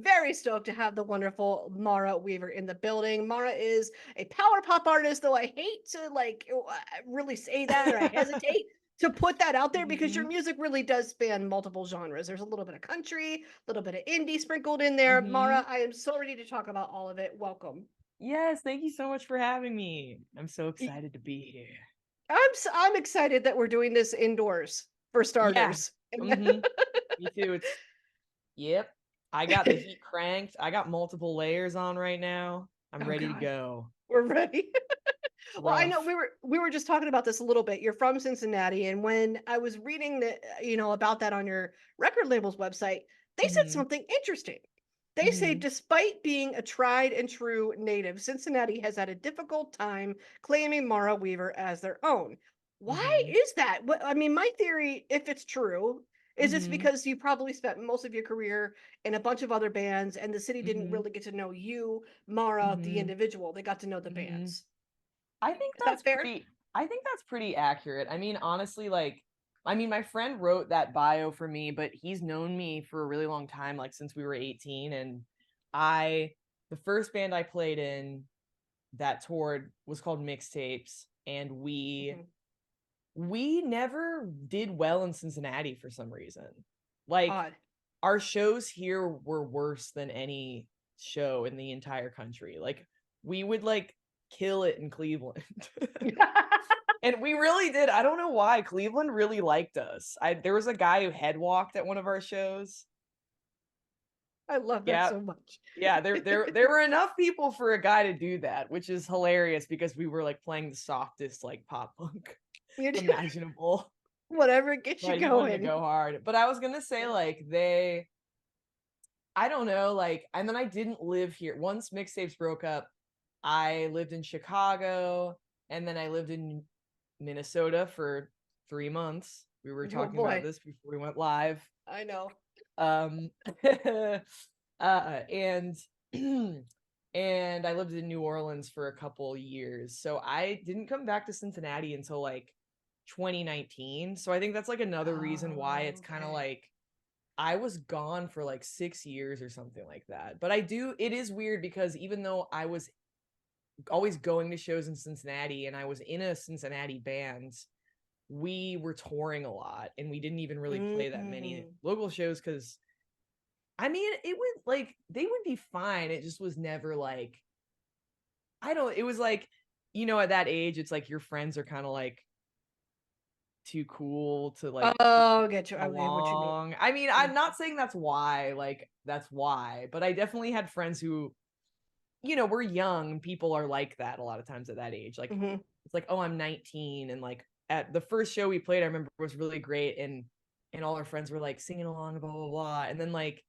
Very stoked to have the wonderful Maura Weaver in the building. Maura is a power pop artist, though I hate to really say that, or I hesitate to put that out there because your Hmm. music really does span multiple genres. There's a little bit of country, a little bit of indie sprinkled in there. Hmm. Maura, I am so ready to talk about all of it. Welcome. Yes, thank you so much for having me. I'm so excited to be here. I'm excited that we're doing this indoors for Yeah. starters. Hmm. Me too. Yep. I got the heat cranked. I got multiple layers on right now. I'm Oh ready to God, go. we're ready. It's Well, I know rough. we were just talking about this a little bit. You're from Cincinnati, and when I was reading about that on your record label's website, they said Hmm. something interesting. They say Hmm. despite being a tried and true native, Cincinnati has had a difficult time claiming Maura Weaver as their own. Why Hmm. is that? I mean, my theory, if it's true, is it's Hmm. because you probably spent most of your career in a bunch of other bands, and the city didn't Hmm. really get to know you, Mara, the Hmm. individual. They got to know the Hmm. bands. I think Is that fair? I think that's pretty accurate. I mean, honestly, my friend wrote that bio for me, but he's known me for a really long time, like since we were 18. And I, the first band I played in that toured was called Mixtapes, and we Mhm. we never did well in Cincinnati for some reason. Like Odd. our shows here were worse than any show in the entire country. Like we would like kill it in Cleveland. And we really did. I don't know why. Cleveland really liked us. There was a guy who head walked at one of our shows. I love that Yeah. so much. Yeah, there were enough people for a guy to do that, which is hilarious because we were like playing the softest like pop punk You do imaginable. whatever gets you But he wanted to going. go hard. But I was gonna say like I don't know, like, and then I didn't live here. Once Mixtapes broke up, I lived in Chicago, and then I lived in Minnesota for 3 months. We were Oh talking about boy, this before we went live. I know. Um, and and I lived in New Orleans for a couple years. So I didn't come back to Cincinnati until like 2019. So I think that's like another reason why Oh, it's kind of okay. like I was gone for like 6 years or something like that. But it is weird because even though I was always going to shows in Cincinnati and I was in a Cincinnati band, we were touring a lot and we didn't even really play that many Mm. local shows because I mean, it would like they would be fine. It just was never like I don't. It was like at that age, it's like your friends are kind of like too cool to like Oh, get you. get Okay, what you mean? along. I mean, Mm. I'm not saying that's why, but I definitely had friends who, we're young. People are like that a lot of times at that age. Like Mm-hmm. it's like, oh, I'm 19, and like at the first show we played, I remember was really great, and all our friends were like singing along, blah blah blah, and then like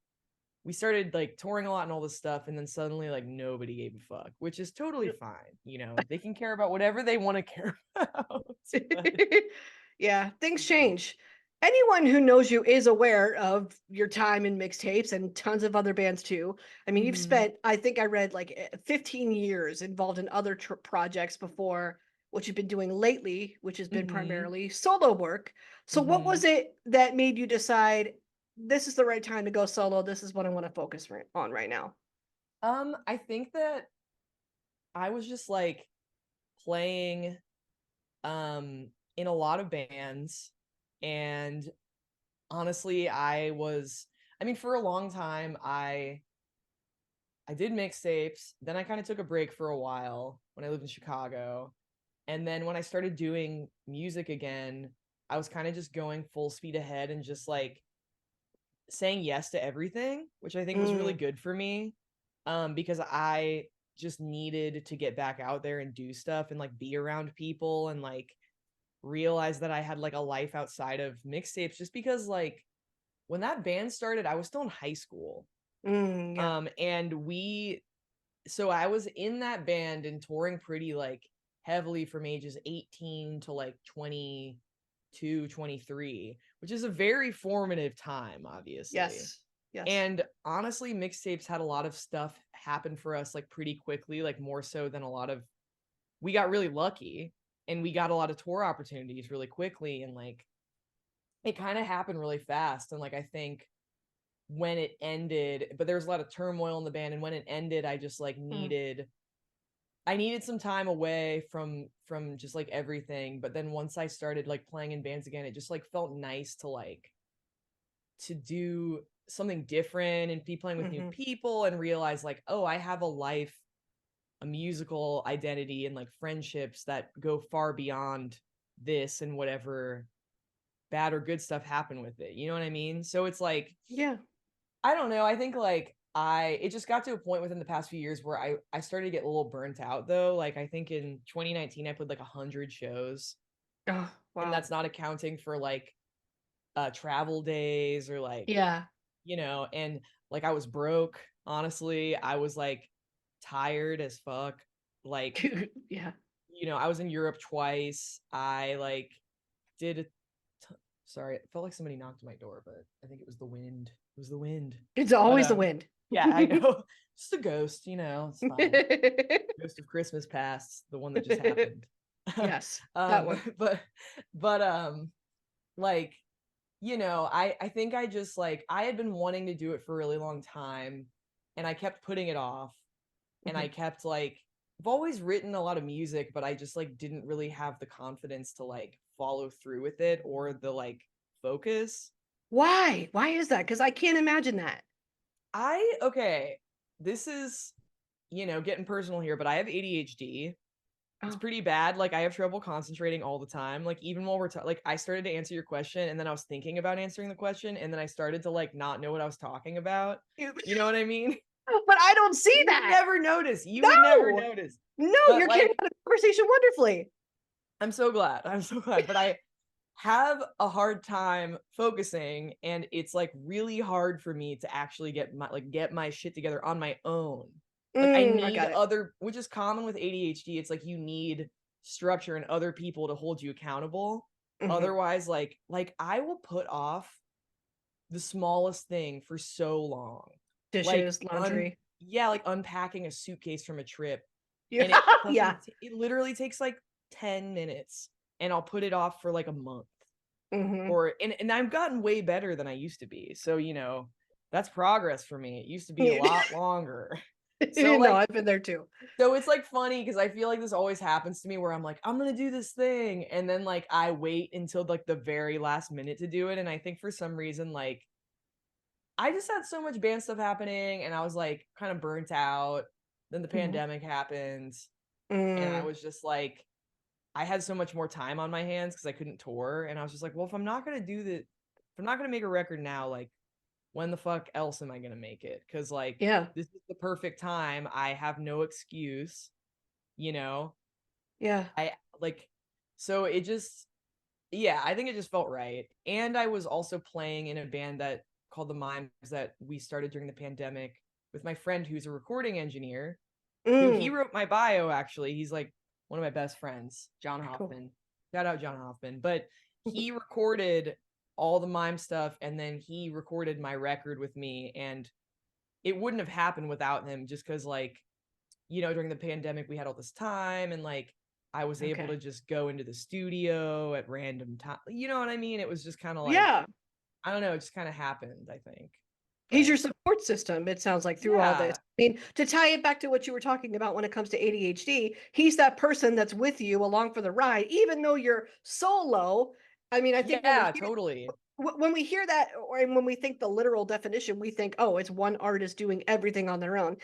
we started like touring a lot and all this stuff, and then suddenly like nobody gave a fuck, which is totally fine. They can care about whatever they want to care about. But Yeah, things change. Anyone who knows you is aware of your time in mixtapes and tons of other bands too. I mean, you've mhm, spent, I think I read 15 years involved in other projects before what you've been doing lately, which has been mhm, primarily solo work. So, what was mhm. it that made you decide this is the right time to go solo? This is what I want to focus on right now. I think that I was just like playing in a lot of bands, and honestly, I mean, for a long time I did mixtapes, then I kind of took a break for a while when I lived in Chicago. And then when I started doing music again, I was kind of just going full speed ahead and just like saying yes to everything, which I think was really Mm, good for me. Because I just needed to get back out there and do stuff and like be around people and like realize that I had like a life outside of mixtapes just because like when that band started, I was still in high school. yeah. And so I was in that band and touring pretty like heavily from ages 18 to like 22, 23, which is a very formative time, obviously. Yes. Yes. And honestly, mixtapes had a lot of stuff happen for us like pretty quickly, like more so than we got really lucky and we got a lot of tour opportunities really quickly. And like, it kind of happened really fast. And like, I think when it ended, but there was a lot of turmoil in the band, and when it ended, I just like I needed some time away from just like everything. But then once I started like playing in bands again, it just like felt nice to like to do something different and be playing with new people and realize like, oh, I have a life, a musical identity, and like friendships that go far beyond this and whatever bad or good stuff happened with it. You know what I mean? So it's like, Yeah. I don't know. I think like it just got to a point within the past few years where I started to get a little burnt out though. Like I think in 2019 I played like 100 shows, Oh, and wow. that's not accounting for like travel days or like, Yeah. you know, and like I was broke, honestly. I was like tired as fuck. Like, Yeah. you know, I was in Europe twice. I like did a sorry, it felt like somebody knocked on my door, but I think it was the wind. It was the wind. It's But always the wind. yeah, I know. Just a ghost, you know, it's fine. Ghost of Christmas Past, the one that just happened. Yes, that one. But like, you know, I think I just like I had been wanting to do it for a really long time, and I kept putting it off, and I kept like I've always written a lot of music, but I just like didn't really have the confidence to like follow through with it or the like focus. Why? Why is that? Because I can't imagine that. Okay, this is, you know, getting personal here, but I have ADHD. It's Oh. pretty bad. Like I have trouble concentrating all the time. Like even while we're like I started to answer your question and then I was thinking about answering the question and then I started to like not know what I was talking about. You know what I mean? But I don't see You would that. never notice. You would never No. notice. No, But you're carrying like on a conversation wonderfully. I'm so glad. I'm so glad. But I have a hard time focusing and it's like really hard for me to actually get my shit together on my own. Like I I need got it. other, which is common with ADHD. It's like you need structure and other people to hold you accountable. Mhm. Otherwise, like I will put off the smallest thing for so long. Like Dishes, laundry. yeah, like unpacking a suitcase from a trip. Yeah. And it Yeah. it literally takes like 10 minutes and I'll put it off for like a month. Mhm. Or and I've gotten way better than I used to be. So, you know, that's progress for me. It used to be a Yeah. lot longer. So No, like I've been there too. so it's like funny because I feel like this always happens to me where I'm like, I'm gonna do this thing, and then like I wait until like the very last minute to do it. And I think for some reason, like I just had so much band stuff happening and I was like kind of burnt out. Then the Mhm. pandemic happened, and I Mm. was just like, I had so much more time on my hands because I couldn't tour. And I was just like, well, if I'm not gonna do the if I'm not gonna make a record now, like when the fuck else am I gonna make it? Because like Yeah. this is the perfect time. I have no excuse, you know. Yeah. I like so it just yeah, I think it just felt right. And I was also playing in a band that called the Mimes that we started during the pandemic with my friend who's a recording engineer who he Mm. wrote my bio actually. He's like one of my best friends, John Cool. Hoffman. Shout out John Hoffman. But he recorded all the mime stuff and then he recorded my record with me and it wouldn't have happened without him just cuz like you know during the pandemic we had all this time and like I was able to Okay. just go into the studio at random time. You know what I mean? It was just kind of like Yeah. I don't know, it just kind of happened, I think. He's But your support system, it sounds like, through all this. yeah. I mean, to tie it back to what you were talking about when it comes to ADHD, he's that person that's with you along for the ride, even though you're solo. I mean, I think Yeah, totally. when we hear that, or when we think the literal definition, we think, oh, it's one artist doing everything on their own.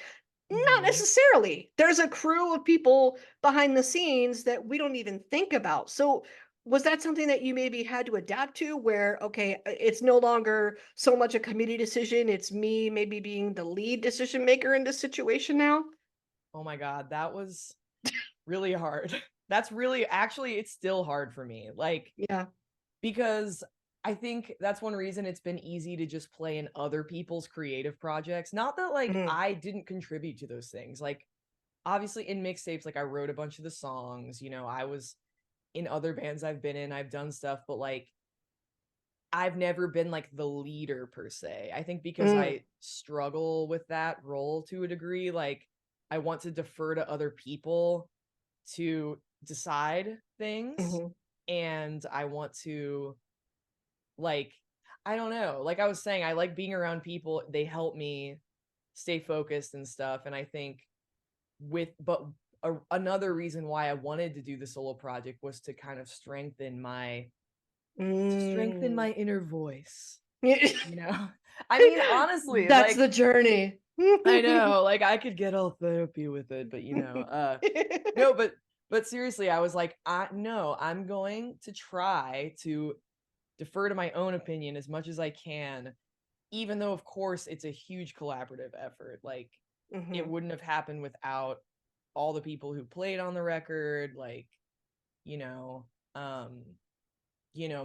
Not Mhm. necessarily. There's a crew of people behind the scenes that we don't even think about. So, was that something that you maybe had to adapt to where, okay, it's no longer so much a committee decision, it's me maybe being the lead decision maker in this situation now? Oh my god, that was really hard. That's really actually it's still hard for me. Like Yeah. because I think that's one reason it's been easy to just play in other people's creative projects. Not that like Mhm. I didn't contribute to those things. Like obviously in mixtapes like I wrote a bunch of the songs, you know, I was in other bands I've been in, I've done stuff, but like I've never been like the leader per se. I think because Mm. I struggle with that role to a degree, like I want to defer to other people to decide things Mhm. and I want to like I don't know. Like I was saying, I like being around people. They help me stay focused and stuff. And I think but another reason why I wanted to do the solo project was to kind of strengthen Mm. my inner voice, you know? I mean, honestly, That's like the journey. I know, like I could get all therapy with it, but no, but seriously, I was like, no, I'm going to try to defer to my own opinion as much as I can, even though of course it's a huge collaborative effort. Like it Mhm, wouldn't have happened without all the people who played on the record, like, you know, um,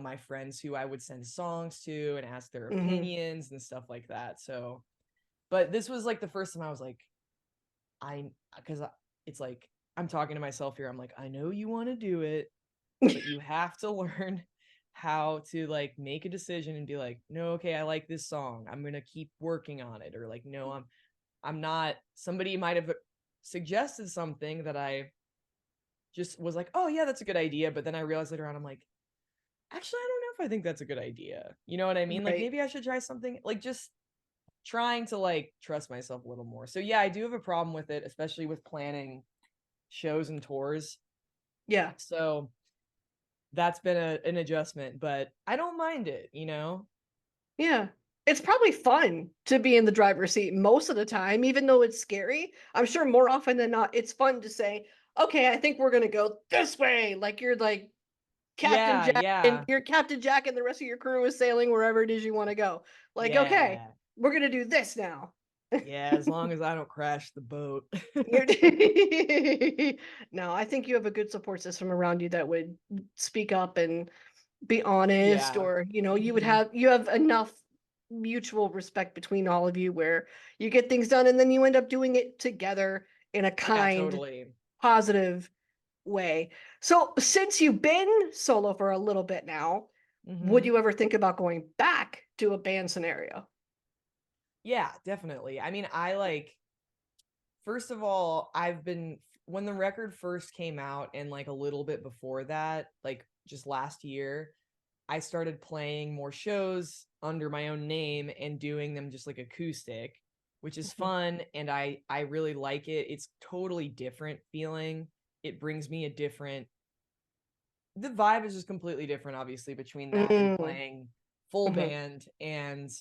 my friends who I would send songs to and ask their mhm. opinions and stuff like that. So, but this was like the first time I was like, I, because it's like, I'm talking to myself here. I'm like, I know you want to do it, but you have to learn how to like make a decision and be like, no, okay, I like this song. I'm going to keep working on it. Or like, no, I'm not. Somebody might have suggested something that I just was like, oh yeah, that's a good idea. But then I realized later on, I'm like, actually, I don't know if I think that's a good idea. You know what I mean? Like Right. maybe I should try something, like just trying to like trust myself a little more. So yeah, I do have a problem with it, especially with planning shows and tours. Yeah. So that's been an adjustment, but I don't mind it, you know? Yeah. It's probably fun to be in the driver's seat most of the time, even though it's scary. I'm sure more often than not, it's fun to say, okay, I think we're gonna go this way. Like you're like Captain Yeah, Jack and yeah, you're Captain Jack and the rest of your crew is sailing wherever it is you want to go. Like, okay, yeah, we're gonna do this now. yeah, as long as I don't crash the boat. You're no, I think you have a good support system around you that would speak up and be honest, Yeah. or Hmm. you have enough mutual respect between all of you where you get things done and then you end up doing it together in a Yeah, kind, totally. positive way. So since you've been solo for a little bit now, would Hmm. you ever think about going back to a band scenario? Yeah, definitely. I mean, I like, first of all, when the record first came out and like a little bit before that, like just last year, I started playing more shows under my own name and doing them just like acoustic, which is Mhm. fun and I really like it. It's totally different feeling. It brings me a different the vibe is just completely different obviously between that and Mm, playing full mhm, band and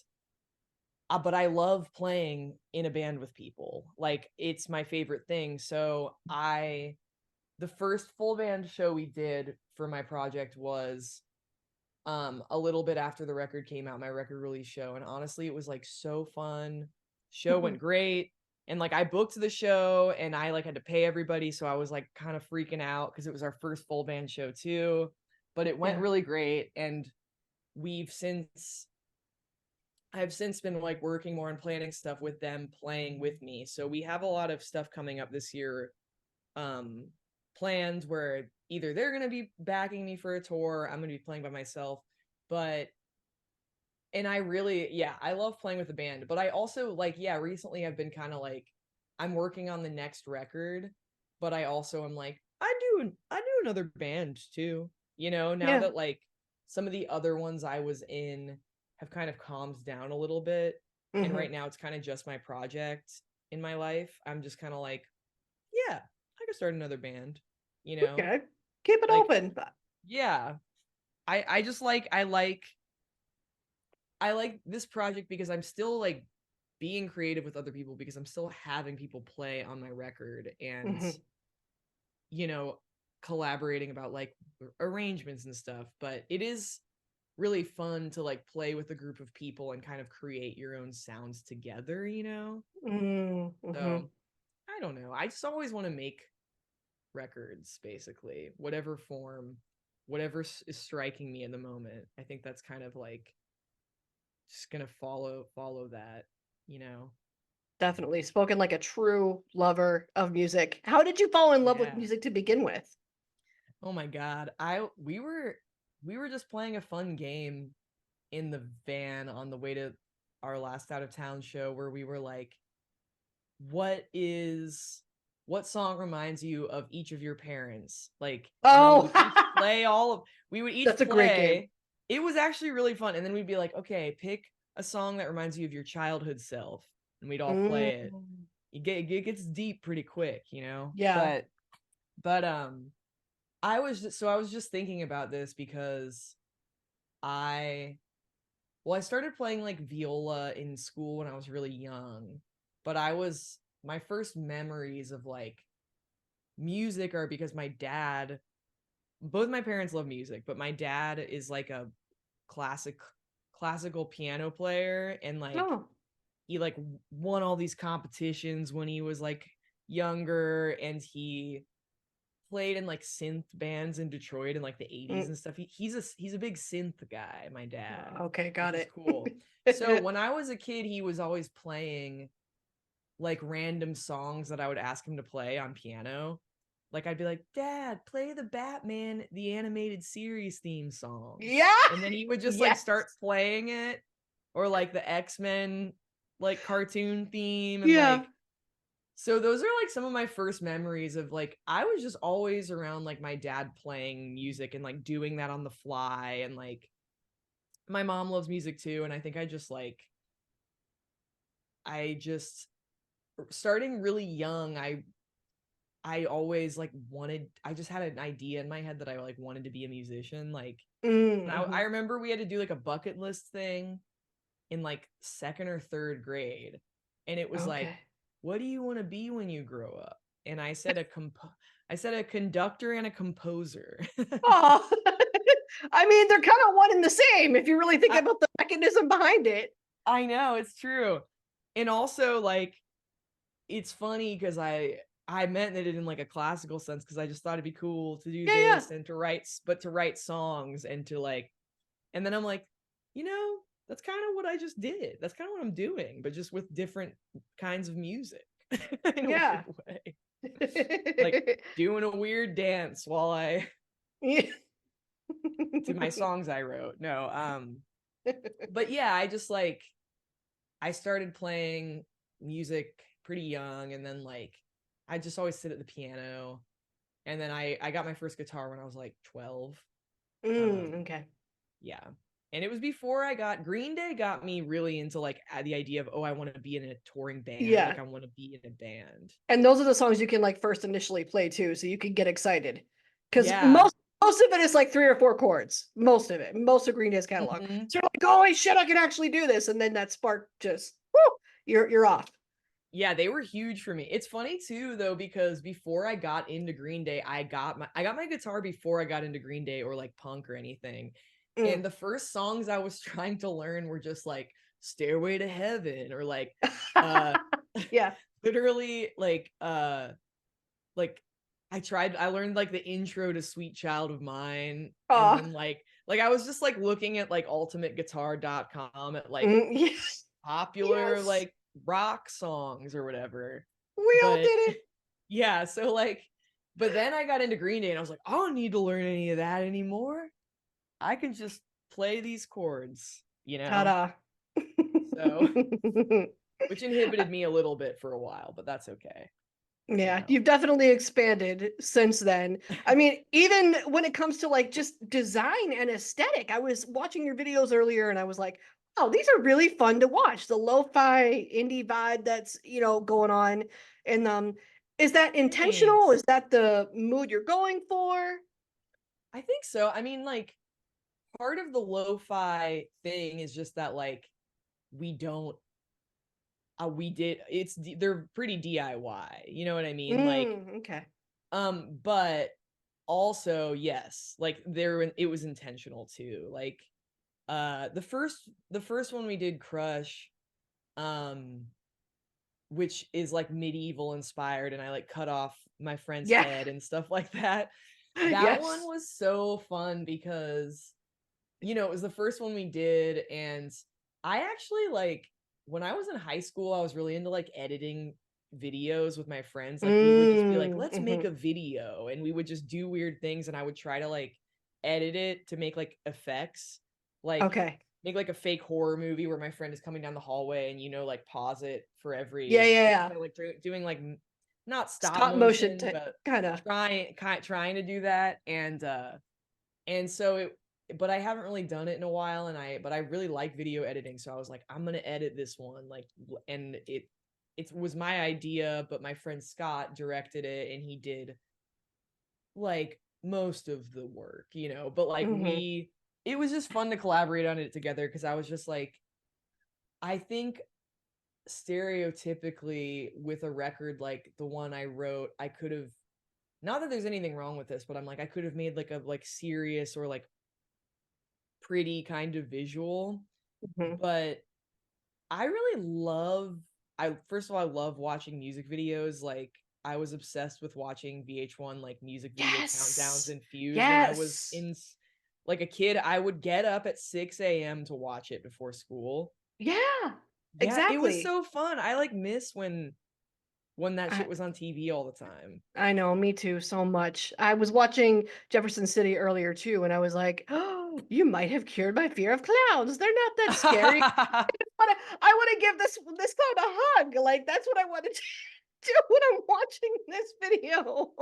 but I love playing in a band with people. Like it's my favorite thing. So the first full band show we did for my project was a little bit after the record came out, my record release show, and honestly it was like so fun. Show mhm. went great, and like I booked the show and I like had to pay everybody, so I was like kind of freaking out because it was our first full band show too, but it went Yeah. really great. And we've since I've since been like working more on planning stuff with them playing with me, so we have a lot of stuff coming up this year, um planned, where either they're going to be backing me for a tour, I'm going to be playing by myself. But and I really, yeah, I love playing with the band, but I also like, yeah, recently I've been kind of like, I'm working on the next record, but I also am like, I do another band too, now Yeah. that like some of the other ones I was in have kind of calmed down a little bit, and Mhm. right now it's kind of just my project in my life. I'm just kind of like, yeah, I could start another band, you know? Okay. Keep it Like, open. yeah, I just I like this project because I'm still like being creative with other people, because I'm still having people play on my record and, Mhm. you know, collaborating about like arrangements and stuff. But it is really fun to like play with a group of people and kind of create your own sounds together. Mm, So mhm. I don't know. I just always want to make records, basically, whatever form, whatever is striking me in the moment. I think that's kind of like just gonna follow that, you know. Definitely spoken like a true lover of music. How did you fall in love with Yeah. music to begin with? Oh my god. We were just playing a fun game in the van on the way to our last out of town show, where we were like, what song reminds you of each of your parents? Like, and we Oh, would each play all of we would each that's a great game. play it was actually really fun. And then we'd be like, okay, pick a song that reminds you of your childhood self, and we'd all play it. Mm, It gets deep pretty quick, you know. yeah. But I was just thinking about this because I I started playing like viola in school when I was really young, but my first memories of like music are because my dad, both my parents love music, but my dad is like a classic classical piano player, and like Oh. he like won all these competitions when he was like younger, and he played in like synth bands in Detroit in like the 80s Mm, and stuff. He's a big synth guy, my dad, okay, which got is it. cool. So when I was a kid, he was always playing like random songs that I would ask him to play on piano. Like I'd be like, "Dad, play the Batman the animated series theme song." Yeah. And then he would just like Yes. start playing it, or like the X-Men like cartoon theme, and Yeah. like so those are like some of my first memories of like I was just always around like my dad playing music and like doing that on the fly, and like my mom loves music too, and I think I just starting really young, I always like wanted I just had an idea in my head that I like wanted to be a musician. Like I Mm-hmm. remember we had to do like a bucket list thing in like second or third grade, and it was like, Okay. what do you want to be when you grow up? And I said a conductor and a composer. Oh, I mean, they're kind of one and the same if you really think I, about the mechanism behind it. I know, it's true. And also like it's funny because I meant it in like a classical sense, because I just thought it'd be cool to do Yeah, yeah. this and to write songs and to like, and then I'm like, you know, that's kind of what I just did. That's kind of what I'm doing, but just with different kinds of music in a weird Yeah. way. Like doing a weird dance while I Yeah. to my songs I wrote. No, but yeah, I just like I started playing music pretty young, and then like I just always sit at the piano, and then I got my first guitar when I was like 12. Um, Okay. yeah. And it was before I got Green Day got me really into like the idea of, oh, I want to be in a touring band. Yeah. Like I want to be in a band. And those are the songs you can like first initially play too, so you can get excited. Because Yeah. most of it is like 3 or 4 chords. Most of it, most of Green Day's catalog. Hmm. So you're like, holy shit, I can actually do this. And then that spark just whoo, you're off. Yeah, they were huge for me. It's funny too though, because before I got into Green Day, I got my guitar before I got into Green Day or like punk or anything. Mm. And the first songs I was trying to learn were just like Stairway to Heaven, or uh Yeah. literally like I learned like the intro to Sweet Child of Mine, and Oh, then like I was just like looking at like ultimateguitar.com at like yes. popular Yes. like rock songs or whatever. We all But did it. yeah, so like but then I got into Green Day and I was like, I don't need to learn any of that anymore. I can just play these chords, you know? Ta-da. So which inhibited me a little bit for a while, but that's okay, you Yeah, know. you've definitely expanded since then. I mean, even when it comes to like just design and aesthetic, I was watching your videos earlier and I was like, oh, these are really fun to watch. The lo-fi indie vibe that's, going on. And is that intentional? Thanks. Is that the mood you're going for? I think so. I mean, like part of the lo-fi thing is just that like we don't we did they're pretty DIY, you know what I mean? Like Okay. but also yes, like it was intentional too. Like the first one we did, Crush, um which is like medieval inspired, and I like cut off my friend's Yeah. head and stuff like that. That one Yes. was so fun because it was the first one we did, and I actually like when I was in high school, I was really into like editing videos with my friends. Like we would just be like, let's make Mhm. a video, and we would just do weird things, and I would try to like edit it to make like effects, like Okay. make like a fake horror movie where my friend is coming down the hallway, and like pause it for Yeah, every yeah, yeah. like doing like not stop Stop motion motion, to but kind of. trying to do that. And so but I haven't really done it in a while, but I really like video editing, so I was like, I'm gonna edit this one, like, and it was my idea, but my friend Scott directed it, and he did like most of the work, but like Hmm. it was just fun to collaborate on it together because I was just like, I think stereotypically with a record like the one I wrote, I could have, not that there's anything wrong with this, but I'm like, I could have made like a like serious or like pretty kind of visual, Hmm. but I really love, I first of all, I love watching music videos. Like I was obsessed with watching VH1 like music video countdowns Yes. and Fuse when I was Yes. in like a kid. I would get up at 6 a.m. to watch it before school. Yeah, Yeah, it was exactly. so fun. I like miss when that shit was on TV all the time. I know, me too, so much. I was watching Jefferson City earlier too, and I was like, "Oh, you might have cured my fear of clowns. They're not that scary. I want to give this clown a hug. Like that's what I wanted to do when I'm watching this video.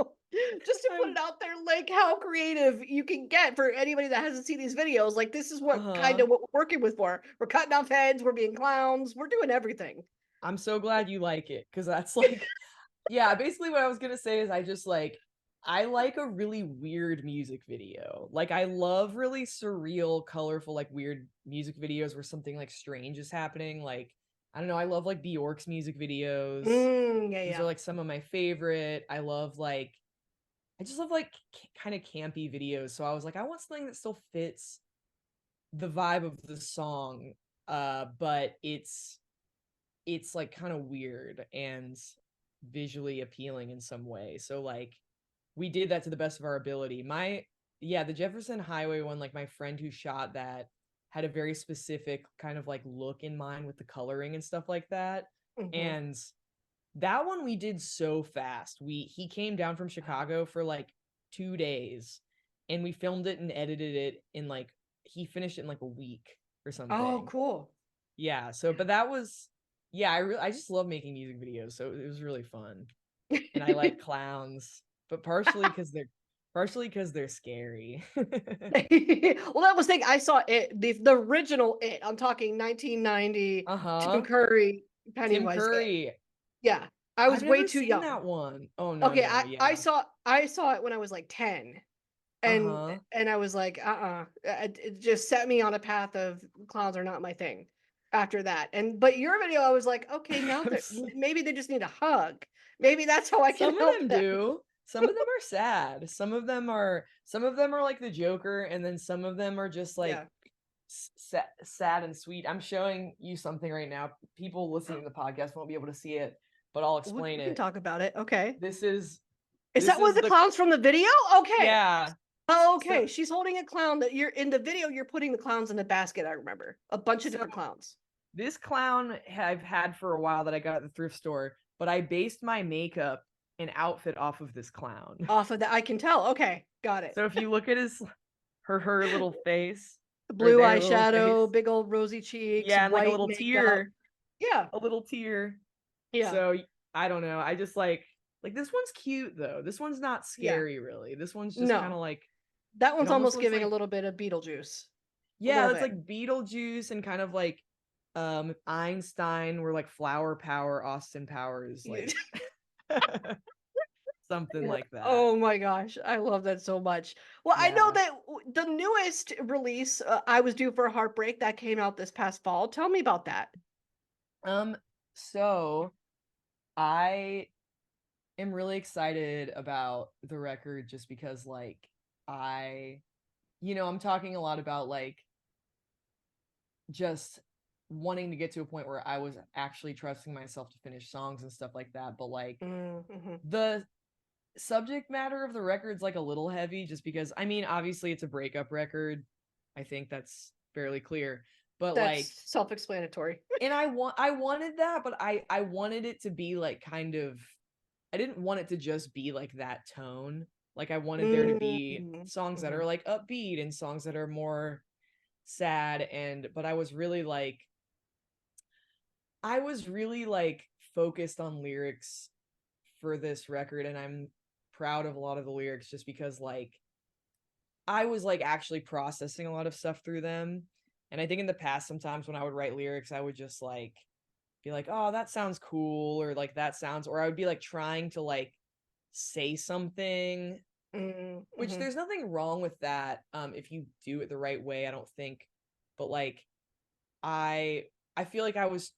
Just to put I'm it out there, like how creative you can get for anybody that hasn't seen these videos. Like this is what kind uh-huh. of what we're working with for. We're cutting off heads. We're being clowns. We're doing everything. I'm so glad you like it because that's like, yeah, basically what I was gonna say is I just like, I like a really weird music video. Like I love really surreal, colorful, like weird music videos where something like strange is happening. Like I don't know, I love like Bjork's music videos. Yeah, Those are yeah. like some of my favorite. I love like, I just love like kind of campy videos. So I was like, I want something that still fits the vibe of the song, but it's like kind of weird and visually appealing in some way. So like we did that to the best of our ability. Yeah, the Jefferson Highway one, like my friend who shot that had a very specific kind of like look in mind with the coloring and stuff like that. Hmm. And that one we did so fast. He came down from Chicago for like 2 days and we filmed it and edited it in like, he finished it in like a week or Oh, something. cool. Yeah, so but that was, yeah, I just love making music videos, so it was really fun. And I like clowns, but partially because they're scary. Well, that was thing. I saw it, the original it. I'm talking 1990 Tim Uh-huh. Curry Tim Pennywise it. Curry. Yeah, I was I've way never too seen young. that one. Oh no, Okay, no, yeah. I saw it when I was like 10, and Uh-huh. I was like, it just set me on a path of clowns are not my thing. After that, and but your video, I was like, okay, now that maybe they just need a hug. Maybe that's how I can Some of help them them. do. Some of them are sad. Some of them are like the Joker, and then some of them are just like Yeah, sad and sweet. I'm showing you something right now. People listening to the podcast won't be able to see it, but I'll explain we can it. talk about it. Okay, This is is this that one of is the the clowns from the video? Okay, yeah. So okay. She's holding a clown that you're in the video. You're putting the clowns in a basket. I remember a bunch of so different clowns this clown I've had for a while that I got at the thrift store, but I based my makeup and outfit off of this clown. off of that. I can tell. Okay, got it. So if you look at her little face or Blue their little face, eyeshadow, big old rosy cheeks, yeah, and like white makeup. Yeah, a little tear. yeah, So I don't know. I just like this one's cute though. This one's not yeah. scary really. This one's just kind No, of like, that it one's almost almost looks giving a like, little bit of Beetlejuice. A yeah, little it's bit. like Beetlejuice and kind of like Einstein where like flower power, Austin Powers, like something like that. Oh my gosh, I love that so much. Well, I know Yeah. that the newest release, I was due for Heartbreak, that came out this past fall. Tell me about that. Um so I am really excited about the record just because like I I'm talking a lot about like just wanting to get to a point where I was actually trusting myself to finish songs and stuff like that. But like Mm-hmm. the subject matter of the record's like a little heavy just because I mean, obviously it's a breakup record. I think that's fairly clear. But like, That's self-explanatory. and I wanted that, but I wanted it to be like kind of, I didn't want it to just be like that tone. Like I wanted there to be Mm-hmm. songs that Hmm. are like upbeat and songs that are more sad, and but I was really like focused on lyrics for this record, and I'm proud of a lot of the lyrics just because like I was like actually processing a lot of stuff through them. And I think in the past, sometimes when I would write lyrics, I would just like be like, oh, that sounds cool, or like that sounds, or I would be like trying to like say something, which Mm-hmm. there's nothing wrong with that, if you do it the right way, I don't think. But like I I feel like I was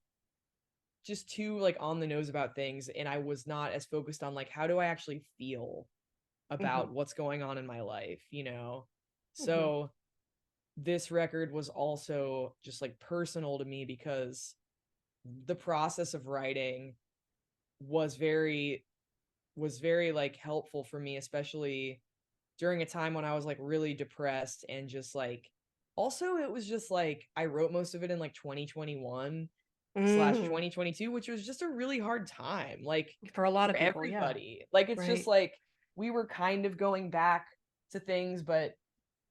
just too like on the nose about things, and I was not as focused on like how do I actually feel Mm-hmm. about what's going on in my life, you know? Mm-hmm. So this record was also just like personal to me because the process of writing was very like helpful for me, especially during a time when I was like really depressed and just like also it was just like I wrote most of it in like 2021 slash Mm. 2022, which was just a really hard time, like For a lot for of people, yeah. everybody. Like it's just Right. like we were kind of going back to things, but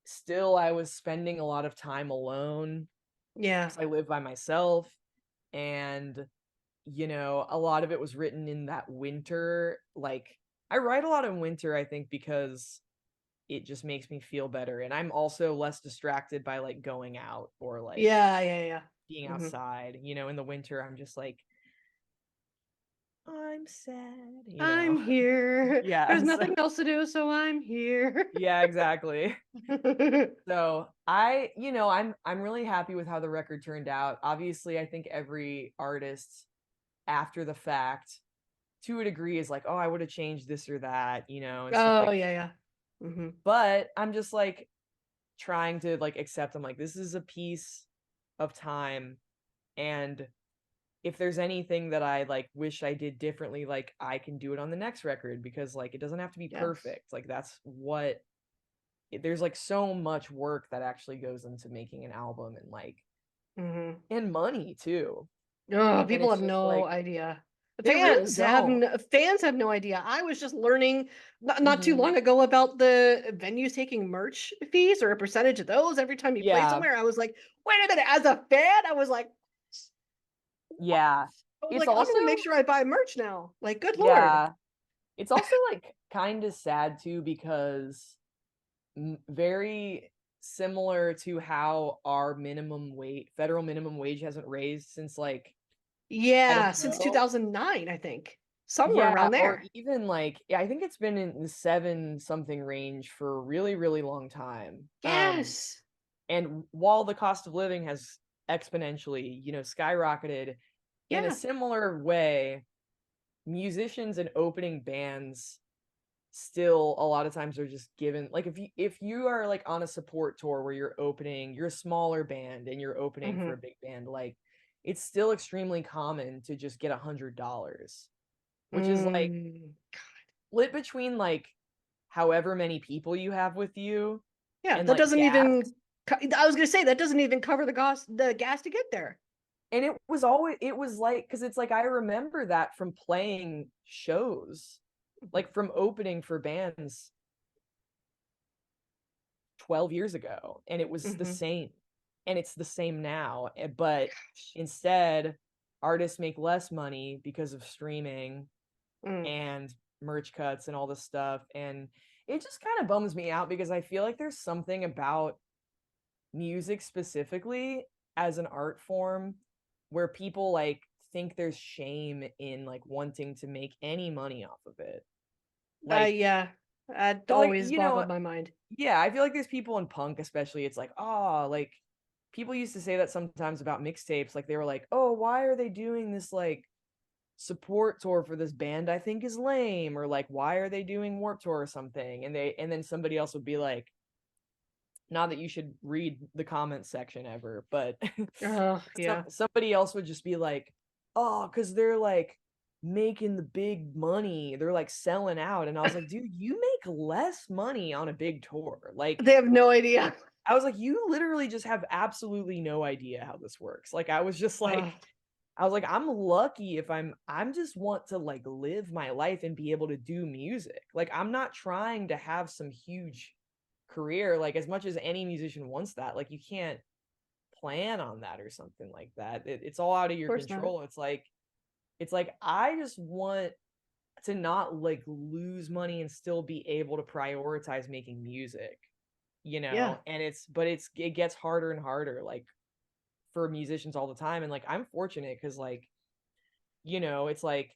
still I was spending a lot of time alone Yeah. because I live by myself. And a lot of it was written in that winter. Like I write a lot in winter, I think, because it just makes me feel better. And I'm also less distracted by like going out or like Yeah, yeah, yeah. being Mm-hmm. outside. In the winter, I'm just like, I'm sad. I'm here. Yeah. There's nothing else to do, so I'm here. Yeah, exactly. So I'm really happy with how the record turned out. Obviously, I think every artist after the fact, to a degree, is like, oh, I would have changed this or that, and stuff Oh, like yeah, that. yeah. Mm-hmm. But I'm just like trying to like accept. I'm like, this is a piece of time, and if there's anything that I like wish I did differently, like I can do it on the next record because like it doesn't have to be Yes. perfect. Like that's what there's like so much work that actually goes into making an album, and like Mm-hmm. and money too. Oh, And people it's have just no like idea. they really don't. Fans have no idea. I was just learning not too Hmm. long ago about the venues taking merch fees or a percentage of those every time you play Yeah, somewhere. I was like, wait a minute. As a fan, I was like, what? yeah. I was It's like, I'm also gonna make sure I buy merch now. Like, good lord. yeah. It's also like kind of sad too because very similar to how our federal minimum wage hasn't raised since like I Yeah, don't since know. 2009, I think. Somewhere Yeah, around or there. even like yeah, I think it's been in the 7 something range for a really really long time. Yes. And while the cost of living has exponentially, skyrocketed in a Yeah. similar way, musicians and opening bands still a lot of times are just given like if you are like on a support tour where you're a smaller band and you're opening for Hmm. a big band, like it's still extremely common to just get $100, which is like Mm. split between like however many people you have with you Yeah, and that like doesn't gas. even. I was gonna say that doesn't even cover the gas to get there. And it was like because it's like I remember that from playing shows, Mhm. like from opening for bands 12 years ago, and it was the Mhm. same, and it's the same now, but instead artists make less money because of streaming Mm. and merch cuts and all this stuff. And it just kind of bums me out because I feel like there's something about music specifically as an art form where people like think there's shame in like wanting to make any money off of it. Like, Yeah, that 'cause, like, always boggled my mind. yeah, I feel like there's people in punk especially, it's like, oh, like people used to say that sometimes about mixtapes. Like they were like, oh, why are they doing this like support tour for this band I think is lame? Or like, why are they doing Warp Tour or something? And then somebody else would be like, not that you should read the comments section ever, but Oh, yeah. somebody else would just be like, "Oh, because they're like making the big money. They're like selling out." And I was like, "Dude, you make less money on a big tour." Like, They have no idea. I was like, "You literally just have absolutely no idea how this works." Like, Oh, I was like, "I'm lucky if I'm just want to like live my life and be able to do music. Like, I'm not trying to have some huge career. Like, as much as any musician wants that, like, you can't plan on that or something like that. It's all out of of your course not. control. It's like I just want to not like lose money and still be able to prioritize making music, Yeah. and it gets harder and harder, like, for musicians all the time. And like, I'm fortunate because, like, it's like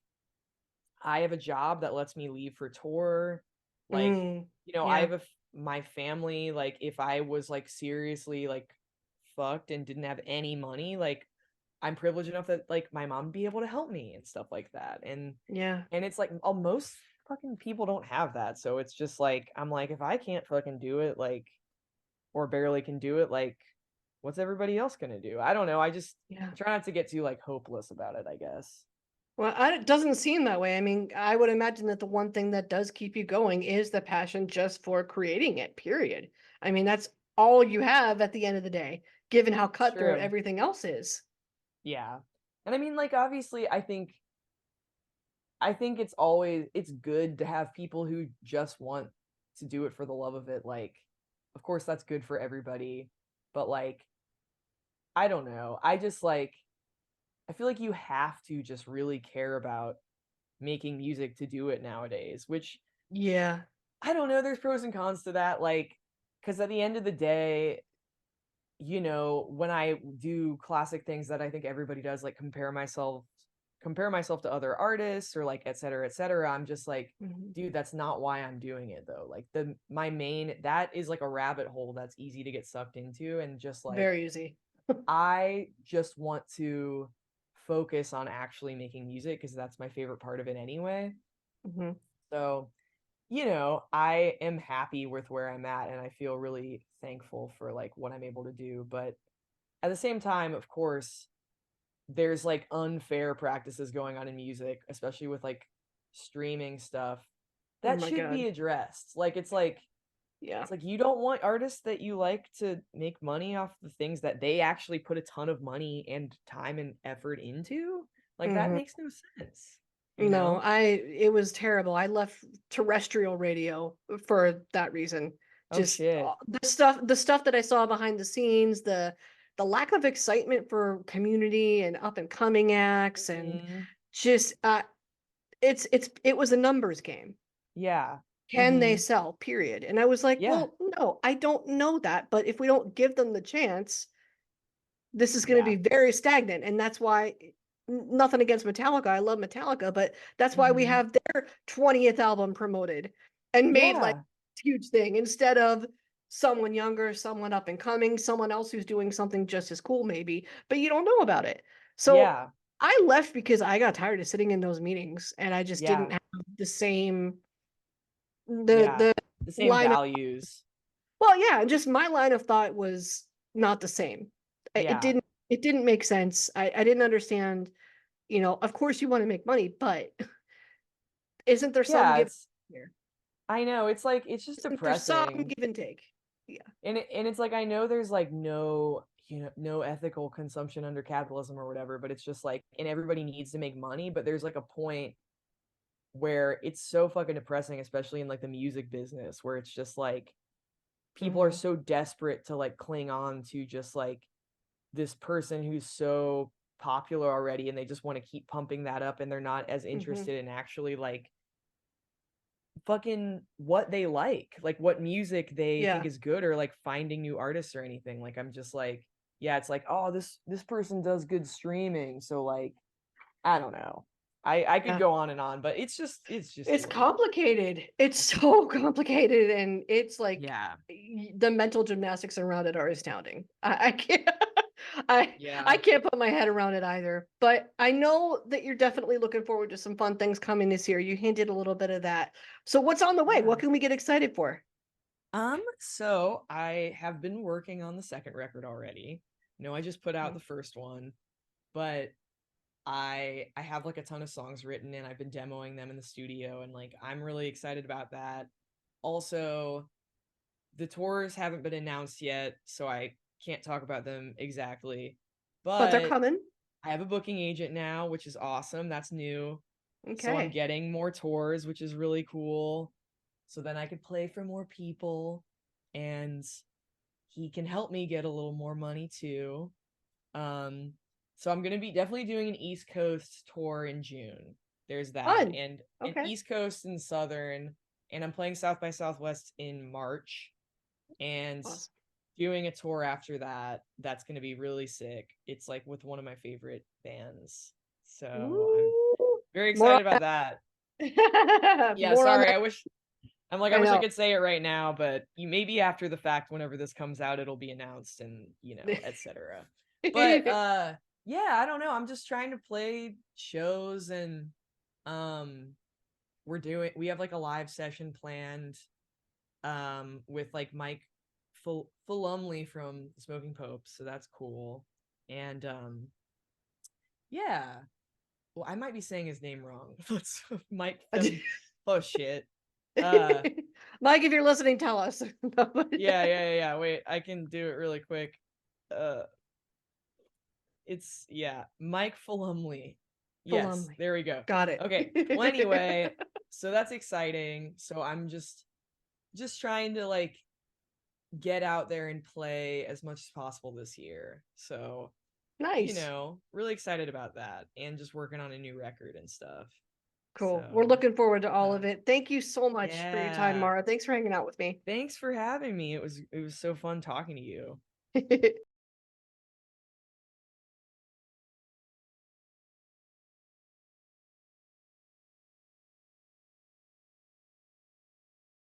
I have a job that lets me leave for tour. Like, Mm, I yeah. have my family, like, if I was like seriously like fucked and didn't have any money, like, I'm privileged enough that like my mom would be able to help me and stuff like that. Yeah. And it's like, most fucking people don't have that. So it's just like, I'm like, if I can't fucking do it, like, or barely can do it, like, what's everybody else gonna do? I don't know. I just Yeah. try not to get too like hopeless about it, I guess. Well, it doesn't seem that way. I mean, I would imagine that the one thing that does keep you going is the passion just for creating it, period. I mean, that's all you have at the end of the day, given how It's cutthroat true. everything else is. Yeah. And I mean, like, obviously, I think it's good to have people who just want to do it for the love of it. Like, of course that's good for everybody, but like, I don't know. I just like, I feel like you have to just really care about making music to do it nowadays, which, Yeah. I don't know, there's pros and cons to that. Like, because at the end of the day, when I do classic things that I think everybody does, like compare myself to other artists, or like, et cetera, et cetera, I'm just like, Mhm. dude, that's not why I'm doing it though. Like, my main, that is like a rabbit hole that's easy to get sucked into. And just like, Very easy. I just want to focus on actually making music because that's my favorite part of it anyway. Mhm. So, I am happy with where I'm at, and I feel really thankful for like what I'm able to do. But at the same time, of course, there's like unfair practices going on in music, especially with like streaming stuff Oh that my should be God. addressed. Like, it's like, Yeah. you don't want artists that you like to make money off the things that they actually put a ton of money and time and effort into. Like, that Mhm. makes no sense, you No, know? it was terrible. I left terrestrial radio for that reason. Oh Just shit. the stuff that I saw behind the scenes, the lack of excitement for community and up and coming acts, and Mhm. just it was a numbers game. Yeah. Can they Mhm. sell? Period. And I was like, Yeah. well, no, I don't know that, but if we don't give them the chance, this is going to Yeah. be very stagnant. And that's why, nothing against Metallica, I love Metallica, but that's why we Mhm. have their 20th album promoted and made like Yeah. a huge thing, instead of someone younger, someone up and coming, someone else who's doing something just as cool maybe, but you don't know about it. So Yeah. I left because I got tired of sitting in those meetings, and I just Yeah. didn't have the same Yeah. the The same line of, values. well, yeah, just my line of thought was not the same. It Yeah. didn't make sense. I didn't understand, of course you want to make money, but isn't there some Yeah, give it's here? I know, it's like, it's just Isn't there some depressing. give and take? Yeah. And it's like, I know there's like no ethical consumption under capitalism or whatever, but it's just like, and everybody needs to make money, but there's like a point where it's so fucking depressing, especially in like the music business, where it's just like, people are Hmm. so desperate to like cling on to just like this person who's so popular already, and they just want to keep pumping that up, and they're not as Hmm. interested in actually like fucking what they like what music they think Yeah. is good, or like finding new artists or anything. Like, I'm just like, yeah, it's like, oh, this person does good streaming, so like, I don't know. I could Yeah. go on and on, but it's just It's too much. complicated. It's so complicated, and it's like Yeah. the mental gymnastics around it are astounding. I can't I Yeah. can't put my head around it either. But I know that you're definitely looking forward to some fun things coming this year. You hinted a little bit of that. So what's on the way? Yeah. What can we get excited for? So I have been working on the second record already. No, I just put out the first one, but I have like a ton of songs written, and I've been demoing them in the studio, and like, I'm really excited about that. Also, the tours haven't been announced yet, so I can't talk about them exactly. But they're But coming. I have a booking agent now, which is awesome. That's new. So I'm Okay. getting more tours, which is really cool. So then I could play for more people, and he can help me get a little more money too. Um, so I'm gonna be definitely doing an East Coast tour in June. There's that, Fun. and an Okay. East Coast and Southern, and I'm playing South by Southwest in March. and Awesome. doing a tour after that. That's going to be really sick. It's like with one of my favorite bands. So I'm Ooh, very more on excited about that. that. Yeah, More on sorry. that. I I wish I know. could say it right now, but maybe after the fact, whenever this comes out, it'll be announced and, etc. But yeah, I don't know. I'm just trying to play shows, and um we have like a live session planned with like Mike Fulumley from Smoking Popes, so that's cool. And yeah. Well, I might be saying his name wrong. Let's Mike Fem. Oh shit. Uh Mike, if you're listening, tell us. yeah. Wait, I can do it really quick. Uh it's yeah, Mike Fulumley. Yes, Plumley. there we go. Got it. Okay. Well, anyway, so that's exciting. So I'm just trying to like get out there and play as much as possible this year. So, Nice. really excited about that, and just working on a new record and stuff. Cool. We're So, looking forward to all uh, of it. Thank you so much for your time, yeah. Mara. Thanks for hanging out with me. Thanks for having me. It was so fun talking to you.